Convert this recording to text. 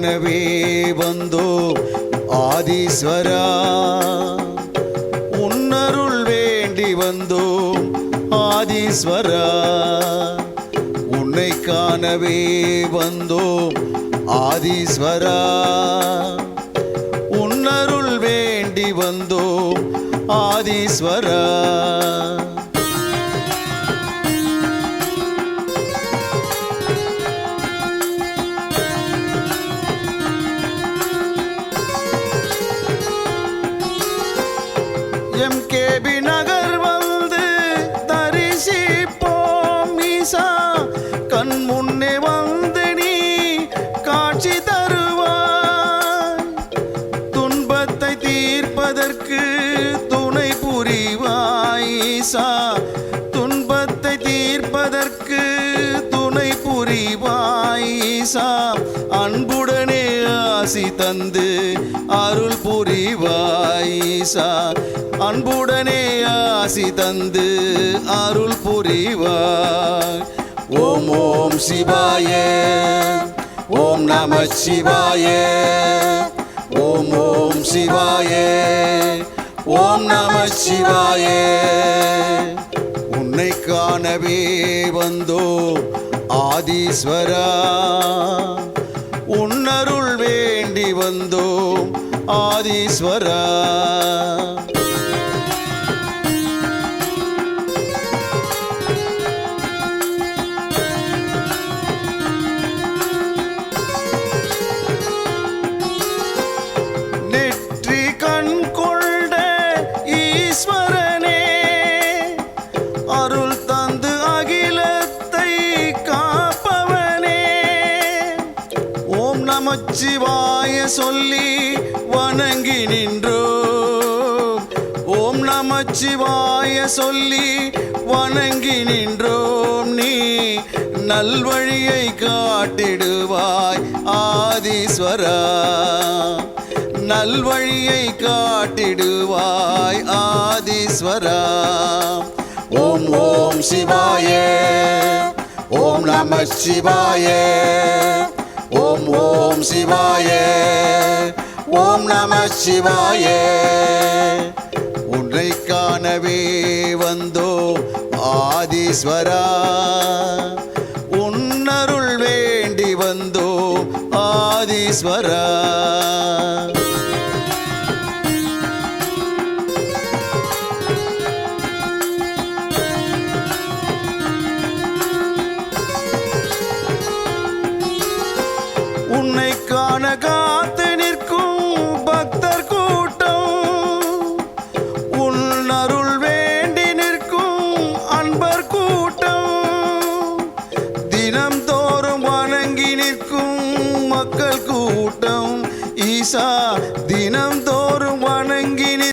காணவே வந்தோம் ஆதீஸ்வரா, உன்னருள் வேண்டி வந்தோம் ஆதீஸ்வரா, உன்னை காணவே வந்தோம் ஆதீஸ்வரா, உன்னருள் வேண்டி வந்தோம் ஆதீஸ்வரா. எம்கேபி நகர் வந்து தரிசிப்போம் ஈசா, கண் முன்னே வந்து நீ காட்சி தருவாய், துன்பத்தை தீர்ப்பதற்கு துணை புரிவாய் ஈசா, துன்பத்தை தீர்ப்பதற்கு துணை புரிவாய் ஈசா, அன்புடனே ஆசி தந்து அருள் புரிவாய் ஈசா, அன்புடனே ஆசி தந்து அருள் புரிவாய். ஓம் ஓம் சிவாய, ஓம் நம சிவாய, ஓம் ஓம் சிவாய, ஓம் நம சிவாய. உன்னை காணவே வந்தோம் ஆதீஸ்வரா, உன்னருள் வேண்டி வந்தோம் ஆதீஸ்வரா. நெற்றி கண் கொண்ட ஈஸ்வரனே, அருள் தந்து அகிலத்தை காப்பவனே, ஓம் நமச்சிவாய சொல்லி வணங்கி நின்றோம், ஓம் நமச்சிவாய சொல்லி வணங்கி நின்றோம், நீ நல்வழியை காட்டிடுவாய் ஆதீஸ்வரா, நல்வழியை காட்டிடுவாய் ஆதீஸ்வரா. ஓம் ஓம் சிவாய, ஓம் நம சிவாய, ஓம் ஓம் சிவாய, ஓம் நம சிவாய. உன்னை காணவே வந்தோம் ஆதீஸ்வரா, உன்னருள் வேண்டி வந்தோம் ஆதீஸ்வரா. உன்னை காண காத்து நிற்கும் பக்தர் கூட்டம், உன் அருள் வேண்டி நிற்கும் அன்பர் கூட்டம், தினம் தோறும் வணங்கி நிற்கும் மக்கள் கூட்டம் ஈசா, தினம் தோறும்